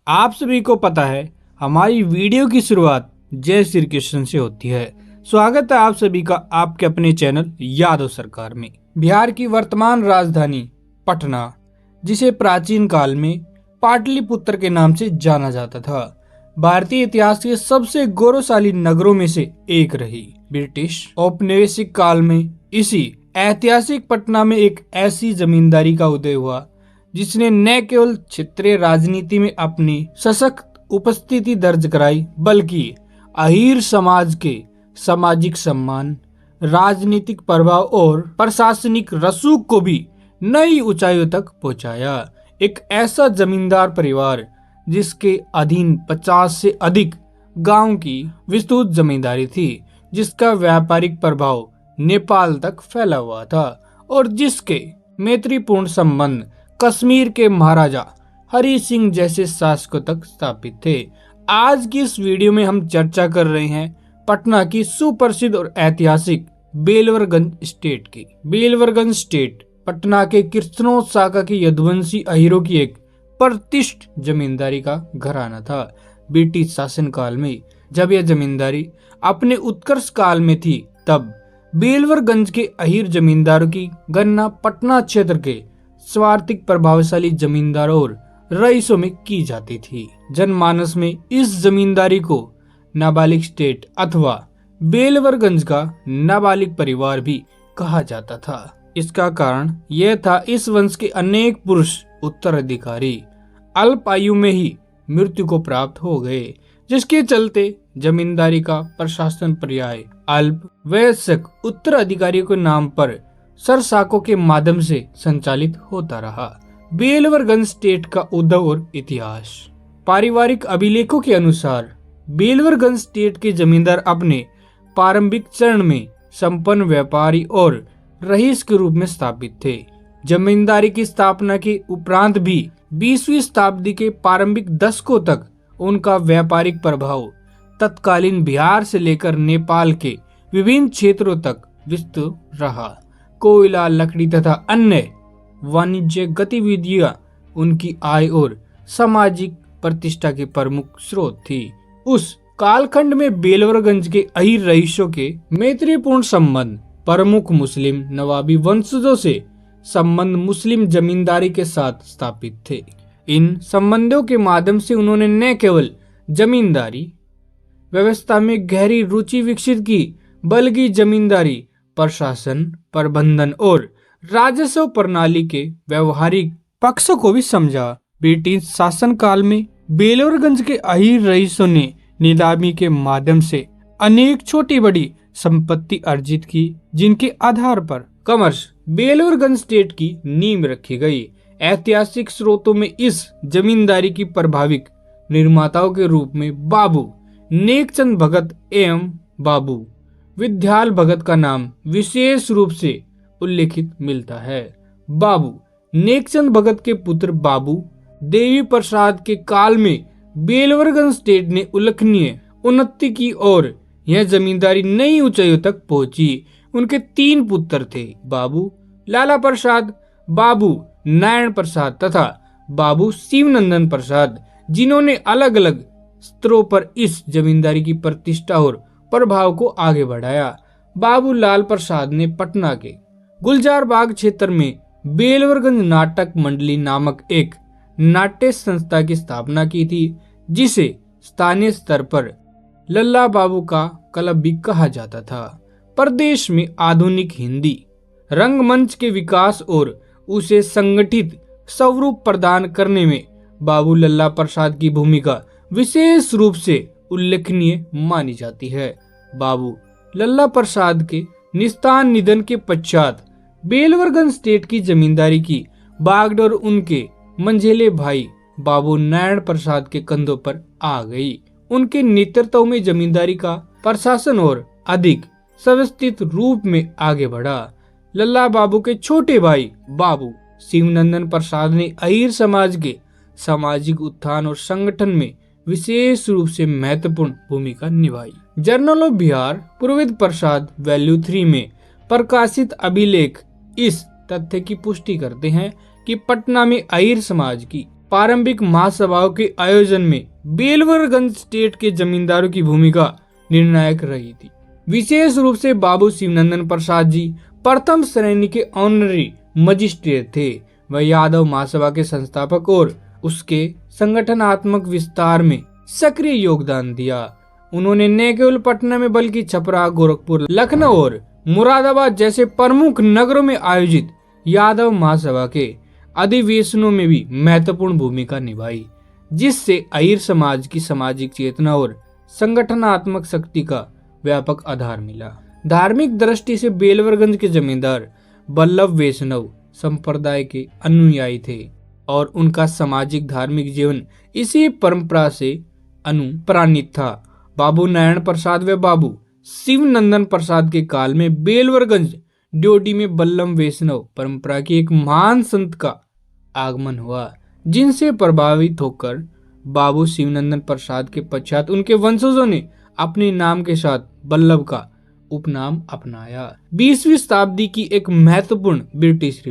आप सभी को पता है हमारी वीडियो की शुरुआत जय श्री कृष्ण से होती है। स्वागत है आप सभी का आपके अपने चैनल यादव सरकार में। बिहार की वर्तमान राजधानी पटना, जिसे प्राचीन काल में पाटलिपुत्र के नाम से जाना जाता था, भारतीय इतिहास के सबसे गौरवशाली नगरों में से एक रही। ब्रिटिश औपनिवेशिक काल में इसी ऐतिहासिक पटना में एक ऐसी जमींदारी का उदय हुआ जिसने न केवल क्षेत्रीय राजनीति में अपनी सशक्त उपस्थिति दर्ज कराई, बल्कि अहीर समाज के सामाजिक सम्मान, राजनीतिक प्रभाव और प्रशासनिक रसूख को भी नई ऊंचाइयों तक पहुंचाया। एक ऐसा जमींदार परिवार जिसके अधीन 50 से अधिक गांव की विस्तृत जमींदारी थी, जिसका व्यापारिक प्रभाव नेपाल तक फैला हुआ था और जिसके मैत्रीपूर्ण संबंध कश्मीर के महाराजा हरि सिंह जैसे शासकों तक स्थापित थे। आज की इस वीडियो में हम चर्चा कर रहे हैं पटना की सुप्रसिद्ध और ऐतिहासिक बेलवरगंज स्टेट की। बेलवरगंज स्टेट पटना के कीर्तनों शाखा के यदुवंशी अहीरों की एक प्रतिष्ठित जमींदारी का घराना था। ब्रिटिश शासन काल में जब यह जमींदारी अपने उत्कर्ष काल में थी, तब बेलवरगंज के अहीर जमींदारों की गणना पटना क्षेत्र के स्वार्थिक प्रभावशाली जमींदारों और रईसों में की जाती थी। जनमानस में इस जमींदारी को नाबालिग स्टेट अथवा बेलवरगंज का नाबालिग परिवार भी कहा जाता था। इसका कारण यह था इस वंश के अनेक पुरुष उत्तराधिकारी अल्प आयु में ही मृत्यु को प्राप्त हो गए, जिसके चलते जमींदारी का प्रशासन पर्याय अल्प वयस्क उत्तराधिकारियों के नाम पर सरशाकों के माध्यम से संचालित होता रहा। बेलवरगंज स्टेट का उद्भव और इतिहास। पारिवारिक अभिलेखों के अनुसार बेलवरगंज स्टेट के जमींदार अपने प्रारंभिक चरण में संपन्न व्यापारी और रईस के रूप में स्थापित थे। जमींदारी की स्थापना के उपरांत भी 20वीं शताब्दी के प्रारंभिक दशकों तक उनका व्यापारिक प्रभाव तत्कालीन बिहार से लेकर नेपाल के विभिन्न क्षेत्रों तक विस्तृत रहा। कोयला, लकड़ी तथा अन्य वाणिज्य गतिविधियां उनकी आय और सामाजिक प्रतिष्ठा के प्रमुख स्रोत थी। उस कालखंड में बेलवरगंज के अहीर रईसों के मैत्रीपूर्ण संबंध प्रमुख मुस्लिम नवाबी वंशजों से संबंध मुस्लिम जमींदारी के साथ स्थापित थे। इन संबंधों के माध्यम से उन्होंने न केवल जमींदारी व्यवस्था में गहरी रुचि विकसित की, बल्कि जमींदारी प्रशासन, प्रबंधन और राजस्व प्रणाली के व्यवहारिक पक्षों को भी समझा। ब्रिटिश शासन काल में बेलवरगंज के अहीर रईसों ने नीलामी के माध्यम से अनेक छोटी बड़ी संपत्ति अर्जित की, जिनके आधार पर क्रमश बेलवरगंज स्टेट की नींव रखी गई। ऐतिहासिक स्रोतों में इस जमींदारी की प्रभाविक निर्माताओं के रूप में बाबू नेकचंद भगत एवं बाबू विद्याल भगत का नाम विशेष रूप से उल्लेखित मिलता है। बाबू नेकचंद भगत के पुत्र बाबू देवी प्रसाद के काल में बेलवरगंज स्टेट ने उल्लेखनीय उन्नति की और यह जमींदारी नई ऊंचाइयों तक पहुंची। उनके 3 पुत्र थे, बाबू लाला प्रसाद, बाबू नारायण प्रसाद तथा बाबू शिवनंदन प्रसाद, जिन्होंने अलग अलग स्तरों पर इस जमींदारी की प्रतिष्ठा और प्रभाव को आगे बढ़ाया। बाबू लाल प्रसाद ने पटना के गुलजार बाग क्षेत्र में बेलवरगंज नाटक मंडली नामक एक नाट्य संस्था की स्थापना की थी, जिसे स्थानीय स्तर पर लल्ला बाबू का क्लब भी कहा जाता था। प्रदेश में आधुनिक हिंदी रंगमंच के विकास और उसे संगठित स्वरूप प्रदान करने में बाबू लल्ला प्रसाद की भूमिका विशेष रूप से उल्लेखनीय मानी जाती है। बाबू लल्ला प्रसाद के निस्तान निधन के पश्चात बेलवरगंज स्टेट की जमींदारी की बागडोर उनके मंझेले भाई बाबू नारायण प्रसाद के कंधों पर आ गई। उनके नेतृत्व में जमींदारी का प्रशासन और अधिक व्यवस्थित रूप में आगे बढ़ा। लल्ला बाबू के छोटे भाई बाबू शिवनंदन प्रसाद ने अहीर समाज के सामाजिक उत्थान और संगठन में विशेष रूप से महत्वपूर्ण भूमिका निभाई। Journal of Bihar Purohit Prasad value 3 में प्रकाशित अभिलेख इस तथ्य की पुष्टि करते हैं कि पटना में अहीर समाज की प्रारंभिक महासभाओं के आयोजन में बेलवरगंज स्टेट के जमींदारों की भूमिका निर्णायक रही थी। विशेष रूप से बाबू शिवनंदन प्रसाद जी प्रथम श्रेणी के ऑनरी मजिस्ट्रेट थे। वह यादव महासभा के संस्थापक और उसके संगठनात्मक विस्तार में सक्रिय योगदान दिया। उन्होंने न केवल पटना में बल्कि छपरा, गोरखपुर, लखनऊ और मुरादाबाद जैसे प्रमुख नगरों में आयोजित यादव महासभा के अधिवेशनों में भी महत्वपूर्ण भूमिका निभाई, जिससे अहीर समाज की सामाजिक चेतना और संगठनात्मक शक्ति का व्यापक आधार मिला। धार्मिक दृष्टि से बेलवरगंज के जमींदार वल्लभ वैष्णव संप्रदाय के अनुयायी थे और उनका सामाजिक धार्मिक जीवन इसी परंपरा से अनुप्राणित था। बाबू नारायण प्रसाद व बाबू शिवनंदन प्रसाद के काल में बेलवरगंज ड्योढ़ी में वल्लभ वैष्णव परंपरा के एक महान संत का आगमन हुआ, जिनसे प्रभावित होकर बाबू शिवनंदन प्रसाद के पश्चात उनके वंशजों ने अपने नाम के साथ वल्लभ का उपनाम अपनाया। 20वीं शताब्दी की एक महत्वपूर्ण British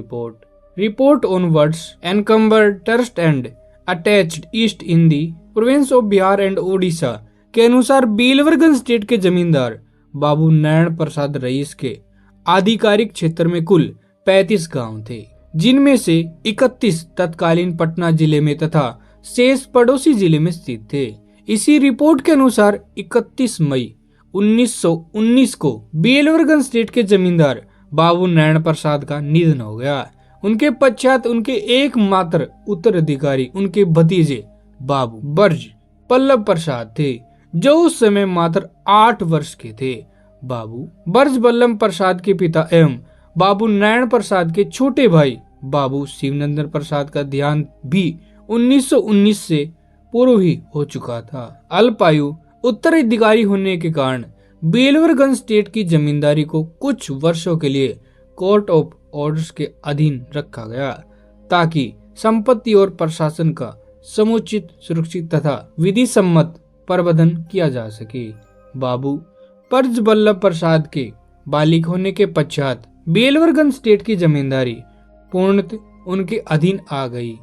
report on words encumbered trust and attached east in the province of Bihar and Odisha के अनुसार बेलवरगंज स्टेट के जमींदार बाबू नारायण प्रसाद रईस के आधिकारिक क्षेत्र में कुल 35 गांव थे, जिनमें से 31 तत्कालीन पटना जिले में तथा शेष पड़ोसी जिले में स्थित थे। इसी रिपोर्ट के अनुसार 31 मई 1919 को बेलवरगंज स्टेट के जमींदार बाबू नारायण प्रसाद का निधन हो गया। उनके पश्चात उनके एकमात्र उत्तराधिकारी उनके भतीजे बाबू बर्ज पल्लव प्रसाद थे, जो उस समय मात्र 8 वर्ष के थे। बाबू बर्ज बल्लभ प्रसाद के पिता एवं बाबू नारायण प्रसाद के छोटे भाई बाबू शिवनंदन प्रसाद का देहांत भी 1919 से पूर्व ही हो चुका था। अल्पायु उत्तराधिकारी होने के कारण बेलवरगंज स्टेट की जमींदारी को कुछ वर्षों के लिए कोर्ट ऑफ ऑर्डर्स के अधीन रखा गया, ताकि संपत्ति और प्रशासन का समुचित, सुरक्षित तथा विधि सम्मत प्रबंधन किया जा सके। बाबू बर्ज बल्लभ प्रसाद के बालिक होने के पश्चात बेलवरगंज स्टेट की जमींदारी पूर्णतः उनके अधीन आ गई।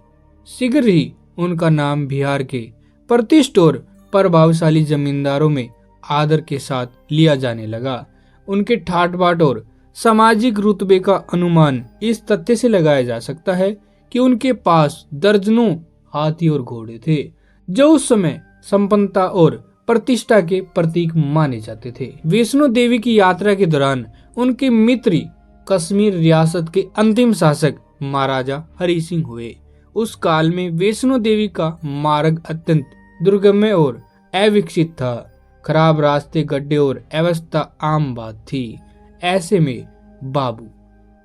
शीघ्र ही उनका नाम बिहार के प्रतिष्ठित और प्रभावशाली जमींदारों में आदर के साथ लिया जाने लगा। उनके ठाट बाट और सामाजिक रुतबे का अनुमान इस तथ्य से लगाया जा सकता है कि उनके पास दर्जनों हाथी और घोड़े थे, जो उस समय संपन्नता और प्रतिष्ठा के प्रतीक माने जाते थे। वैष्णो देवी की यात्रा के दौरान उनके मित्र कश्मीर रियासत के अंतिम शासक महाराजा हरि सिंह हुए। उस काल में वैष्णो देवी का मार्ग अत्यंत दुर्गम और अविकसित था। खराब रास्ते, गड्ढे और अव्यवस्था आम बात थी। ऐसे में बाबू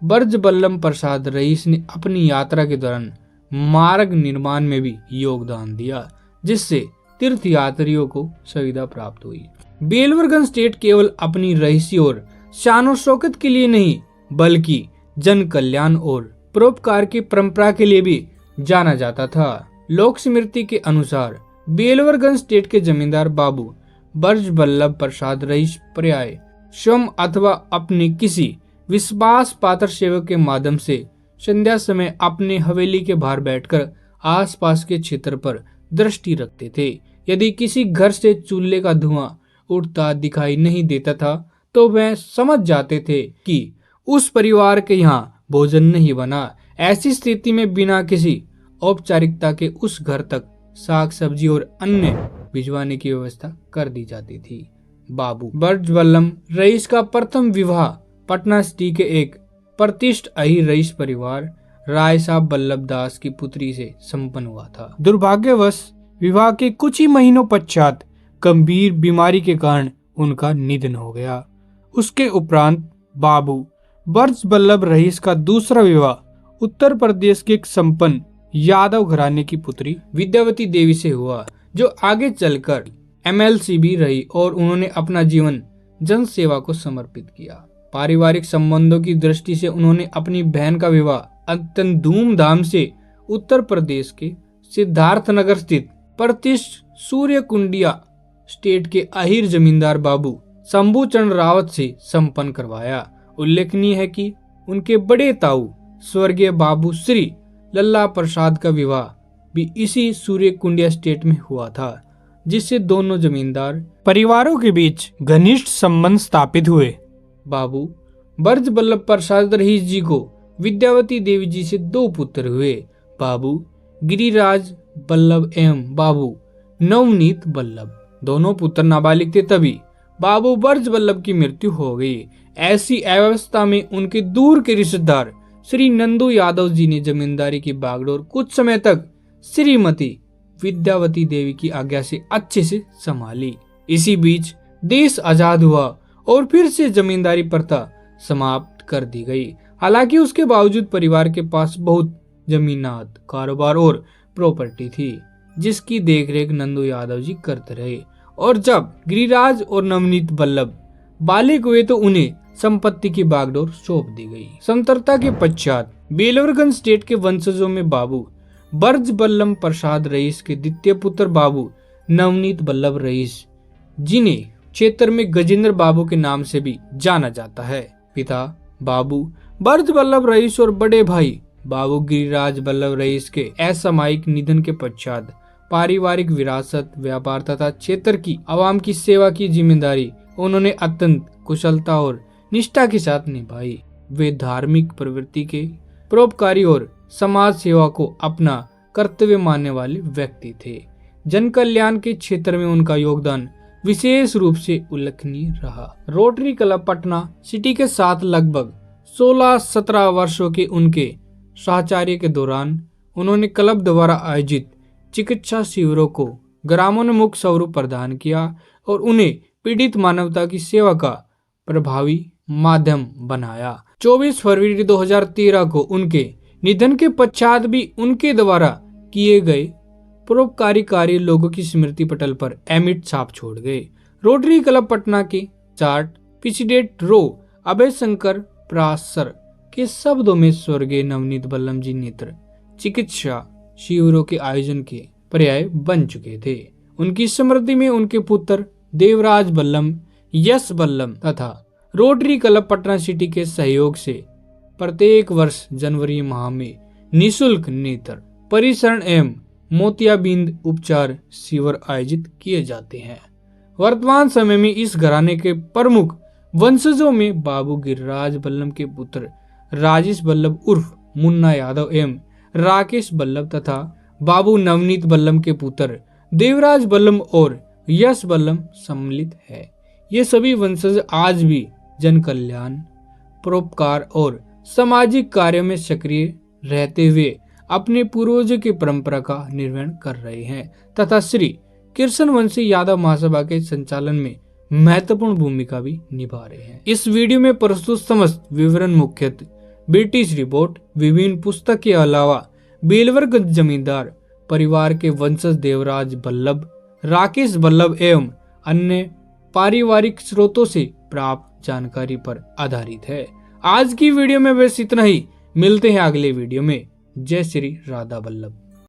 बर्ज बल्लभ प्रसाद रईस ने अपनी यात्रा के दौरान मार्ग निर्माण में भी योगदान दिया, जिससे तीर्थ यात्रियों को सुविधा प्राप्त हुई। बेलवरगंज स्टेट केवल अपनी रईसी और शान शौकत के लिए नहीं, बल्कि जन कल्याण और परोपकार की परंपरा के लिए भी जाना जाता था। लोक स्मृति के अनुसार बेलवरगंज स्टेट के जमींदार बाबू बर्ज बल्लभ प्रसाद रईस पर्याय स्वयं अथवा अपने किसी विश्वास पात्र सेवक के माध्यम से संध्या समय अपने हवेली के बाहर बैठकर आसपास के क्षेत्र पर दृष्टि रखते थे। यदि किसी घर से चूल्हे का धुआं उठता दिखाई नहीं देता था, तो वह समझ जाते थे कि उस परिवार के यहाँ भोजन नहीं बना। ऐसी स्थिति में बिना किसी औपचारिकता के उस घर तक साग सब्जी और अन्य भिजवाने की व्यवस्था कर दी जाती थी। बाबू बर्ज बल्लभ रईस का प्रथम विवाह पटना सिटी के एक प्रतिष्ठित अहीर रईस परिवार राय साहब वल्लभ दास की पुत्री से संपन्न हुआ था। दुर्भाग्यवश विवाह के कुछ ही महीनों पश्चात गंभीर बीमारी के कारण उनका निधन हो गया। उसके उपरांत बाबू बर्ज बल्लभ रईस का दूसरा विवाह उत्तर प्रदेश के एक संपन्न यादव घराने की पुत्री विद्यावती देवी से हुआ, जो आगे चलकर MLC भी रही और उन्होंने अपना जीवन जन सेवा को समर्पित किया। पारिवारिक संबंधों की दृष्टि से उन्होंने अपनी बहन का विवाह अत्यंत धूमधाम से उत्तर प्रदेश के सिद्धार्थनगर स्थित प्रतिष्ठित सूर्य कुंडिया स्टेट के अहीर जमींदार बाबू शंभू चंद्र रावत से संपन्न करवाया। उल्लेखनीय है कि उनके बड़े ताऊ स्वर्गीय बाबू श्री लल्ला प्रसाद का विवाह भी इसी सूर्यकुंड स्टेट में हुआ था, जिससे दोनों जमींदार परिवारों के बीच घनिष्ठ संबंध स्थापित हुए। बाबू ब्रज बल्लभ प्रसाद रईस जी को विद्यावती देवी जी से 2 पुत्र हुए, बाबू गिरिराज बल्लभ एवं बाबू नवनीत बल्लभ। दोनों पुत्र नाबालिग थे तभी बाबू ब्रज बल्लभ की मृत्यु हो गई। ऐसी अवस्था में उनके दूर के रिश्तेदार श्री नंदू यादव जी ने जमींदारी की बागडोर कुछ समय तक श्रीमती विद्यावती देवी की आज्ञा से अच्छे से संभाली। इसी बीच देश आजाद हुआ और फिर से जमींदारी प्रथा समाप्त कर दी गई। हालांकि उसके बावजूद परिवार के पास बहुत जमीनात, कारोबार और प्रॉपर्टी थी, जिसकी देखरेख नंदू यादव जी करते रहे। और जब गिरिराज और नवनीत बल्लभ बालिग हुए तो उन्हें संपत्ति की बागडोर सौंप दी गई। स्वतंत्रता के पश्चात बेलवरगंज स्टेट के वंशजों में बाबू ब्रज बल्लभ प्रसाद रईस के द्वितीय पुत्र बाबू नवनीत बल्लभ रईस, जिन्हें क्षेत्र में गजेंद्र बाबू के नाम से भी जाना जाता है, पिता बाबू ब्रज बल्लभ रईस और बड़े भाई बाबू गिरिराज बल्लभ रईस के असामयिक निधन के पश्चात पारिवारिक विरासत, व्यापार तथा क्षेत्र की आवाम की सेवा की जिम्मेदारी उन्होंने अत्यंत कुशलता और निष्ठा के साथ निभाई। वे धार्मिक प्रवृत्ति के परोपकारी और समाज सेवा को अपना कर्तव्य मानने वाले व्यक्ति थे। जन कल्याण के क्षेत्र में उनका योगदान विशेष रूप से उल्लेखनीय रहा। रोटरी क्लब पटना सिटी के साथ लगभग 16-17 वर्षों के उनके साहचर्य के दौरान उन्होंने क्लब द्वारा आयोजित चिकित्सा शिविरों को ग्रामोन्मुख स्वरूप प्रदान किया और उन्हें पीड़ित मानवता की सेवा का प्रभावी माध्यम बनाया। 24 फरवरी 2013 को उनके निधन के पश्चात भी उनके द्वारा किए गए परोपकारी कार्य लोगों की स्मृति पटल पर अमिट छाप छोड़ गए। रोटरी क्लब पटना के चार्ट प्रेसिडेंट रो अभय शंकर प्रासर के शब्दों में स्वर्गीय नवनीत बल्लभ जी नेत्र चिकित्सा शिविरों के आयोजन के पर्याय बन चुके थे। उनकी स्मृति में उनके पुत्र देवराज बल्लभ, यश बल्लभ तथा रोटरी क्लब पटना सिटी के सहयोग से प्रत्येक वर्ष जनवरी माह में निःशुल्क नेत्र परिसरण एवं मोतियाबिंद उपचार शिविर आयोजित किए जाते हैं। वर्तमान समय में इस घराने के प्रमुख वंशजों में बाबू गिरिराज बल्लभ के पुत्र राजेश बल्लभ उर्फ मुन्ना यादव एवं राकेश बल्लभ तथा बाबू नवनीत बल्लभ के पुत्र देवराज बल्लभ और यश बल्लभ सम्मिलित है। ये सभी वंशज आज भी जन कल्याण, परोपकार और सामाजिक कार्यों में सक्रिय रहते हुए अपने पूर्वजों की परंपरा का निर्वहन कर रहे हैं तथा श्री कृष्णवंशी यादव महासभा के संचालन में महत्वपूर्ण भूमिका भी निभा रहे हैं। इस वीडियो में प्रस्तुत समस्त विवरण मुख्यतः ब्रिटिश रिपोर्ट, विभिन्न पुस्तक के अलावा बेलवरगंज जमींदार परिवार के वंशज देवराज बल्लभ, राकेश बल्लभ एवं अन्य पारिवारिक स्रोतों से प्राप्त जानकारी पर आधारित है। आज की वीडियो में बस इतना ही। मिलते हैं अगले वीडियो में। जय श्री राधा बल्लभ।